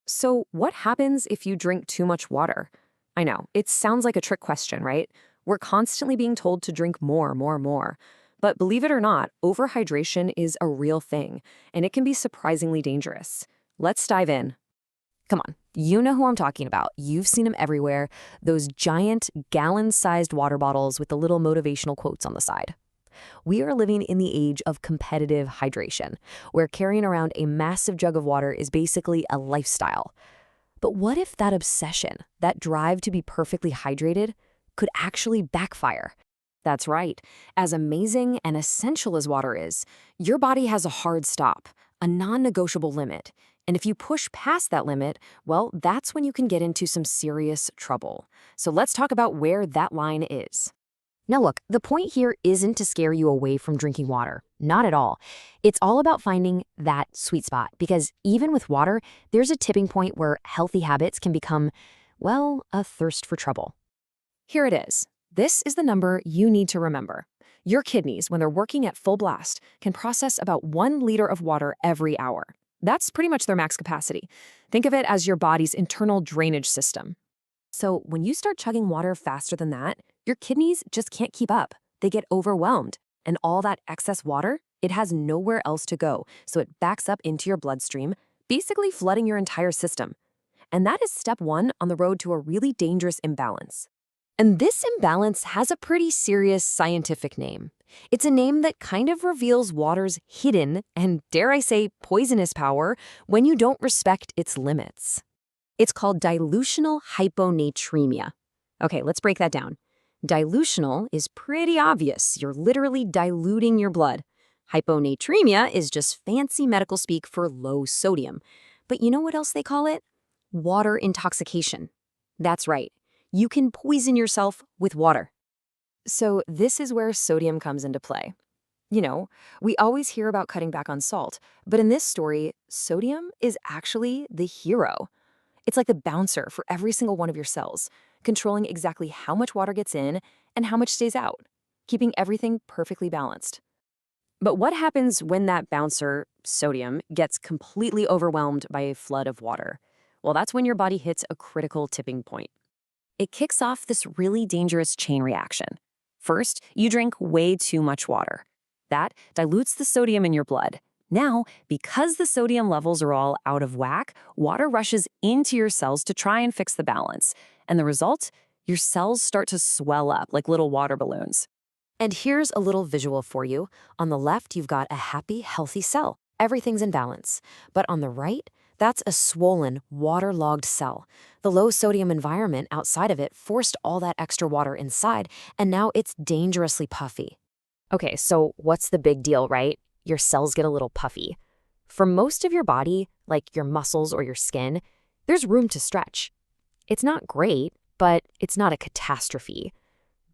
So, what happens if you drink too much water? I know, it sounds like a trick question, right? We're constantly being told to drink more, more, more. But believe it or not, overhydration is a real thing, and it can be surprisingly dangerous. Let's dive in. Come on, you know who I'm talking about. You've seen them everywhere. Those giant, gallon-sized water bottles with the little motivational quotes on the side. We are living in the age of competitive hydration, where carrying around a massive jug of water is basically a lifestyle. But what if that obsession, that drive to be perfectly hydrated, could actually backfire? That's right. As amazing and essential as water is, your body has a hard stop, a non-negotiable limit. And if you push past that limit, well, that's when you can get into some serious trouble. So let's talk about where that line is. Now look, the point here isn't to scare you away from drinking water. Not at all. It's all about finding that sweet spot, because even with water, there's a tipping point where healthy habits can become, well, a thirst for trouble. Here it is. This is the number you need to remember. Your kidneys, when they're working at full blast, can process about 1 liter of water every hour. That's pretty much their max capacity. Think of it as your body's internal drainage system. So when you start chugging water faster than that, your kidneys just can't keep up. They get overwhelmed. And all that excess water, it has nowhere else to go, so it backs up into your bloodstream, basically flooding your entire system. And that is step 1 on the road to a really dangerous imbalance. And this imbalance has a pretty serious scientific name. It's a name that kind of reveals water's hidden and, dare I say, poisonous power when you don't respect its limits. It's called dilutional hyponatremia. Okay, let's break that down. Dilutional is pretty obvious. You're literally diluting your blood. Hyponatremia is just fancy medical speak for low sodium. But you know what else they call it? Water intoxication. That's right. You can poison yourself with water. So this is where sodium comes into play. You know, we always hear about cutting back on salt, but in this story, sodium is actually the hero. It's like the bouncer for every single one of your cells, controlling exactly how much water gets in and how much stays out, keeping everything perfectly balanced. But what happens when that bouncer, sodium, gets completely overwhelmed by a flood of water? Well, that's when your body hits a critical tipping point. It kicks off this really dangerous chain reaction. First, you drink way too much water. That dilutes the sodium in your blood. Now, because the sodium levels are all out of whack, water rushes into your cells to try and fix the balance. And the result? Your cells start to swell up like little water balloons. And here's a little visual for you. On the left, you've got a happy, healthy cell. Everything's in balance. But on the right, that's a swollen, waterlogged cell. The low-sodium environment outside of it forced all that extra water inside, and now it's dangerously puffy. Okay, so what's the big deal, right? Your cells get a little puffy. For most of your body, like your muscles or your skin, there's room to stretch. It's not great, but it's not a catastrophe.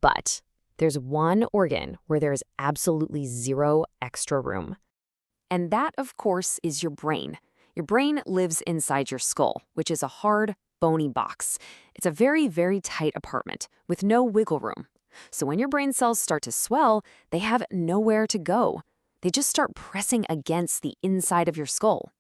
But there's one organ where there's absolutely zero extra room. And that, of course, is your brain. Your brain lives inside your skull, which is a hard, bony box. It's a very, very tight apartment with no wiggle room. So when your brain cells start to swell, they have nowhere to go. They just start pressing against the inside of your skull.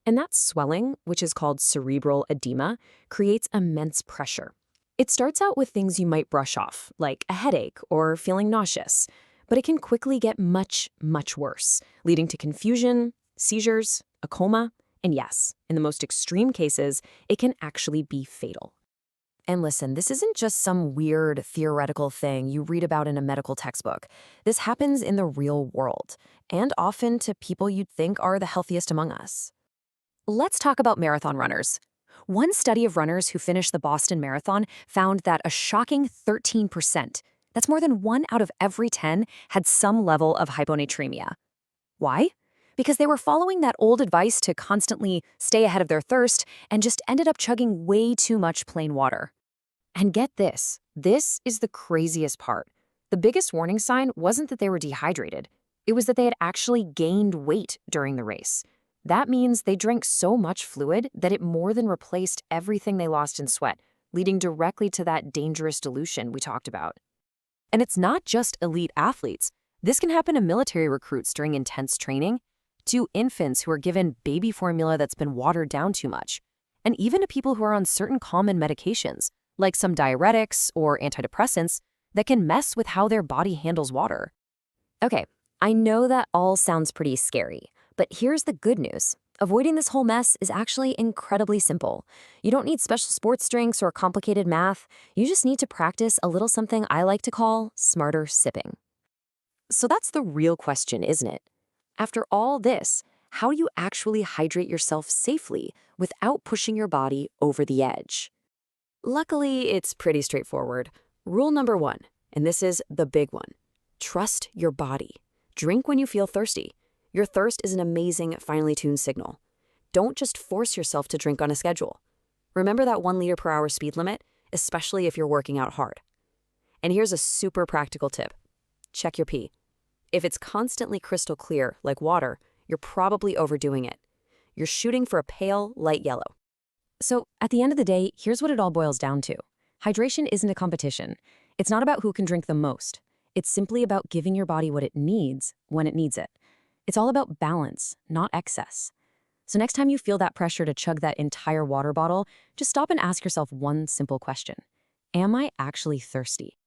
And that swelling, which is called cerebral edema, creates immense pressure. It starts out with things you might brush off, like a headache or feeling nauseous. But it can quickly get much, much worse, leading to confusion, seizures, a coma, and yes, in the most extreme cases, it can actually be fatal. And listen, this isn't just some weird theoretical thing you read about in a medical textbook. This happens in the real world, and often to people you'd think are the healthiest among us. Let's talk about marathon runners. One study of runners who finished the Boston Marathon found that a shocking 13%, that's more than 1 out of every 10, had some level of hyponatremia. Why? Because they were following that old advice to constantly stay ahead of their thirst and just ended up chugging way too much plain water. And get this is the craziest part. The biggest warning sign wasn't that they were dehydrated. It was that they had actually gained weight during the race. That means they drank so much fluid that it more than replaced everything they lost in sweat, leading directly to that dangerous dilution we talked about. And it's not just elite athletes. This can happen to military recruits during intense training, to infants who are given baby formula that's been watered down too much, and even to people who are on certain common medications, like some diuretics or antidepressants, that can mess with how their body handles water. Okay, I know that all sounds pretty scary, but here's the good news. Avoiding this whole mess is actually incredibly simple. You don't need special sports drinks or complicated math. You just need to practice a little something I like to call smarter sipping. So that's the real question, isn't it? After all this, how do you actually hydrate yourself safely without pushing your body over the edge? Luckily, it's pretty straightforward. Rule number one, and this is the big one: trust your body. Drink when you feel thirsty. Your thirst is an amazing, finely tuned signal. Don't just force yourself to drink on a schedule. Remember that 1 liter per hour speed limit, especially if you're working out hard. And here's a super practical tip. Check your pee. If it's constantly crystal clear, like water, you're probably overdoing it. You're shooting for a pale, light yellow. So, at the end of the day, here's what it all boils down to. Hydration isn't a competition. It's not about who can drink the most. It's simply about giving your body what it needs when it needs it. It's all about balance, not excess. So next time you feel that pressure to chug that entire water bottle, just stop and ask yourself one simple question. Am I actually thirsty?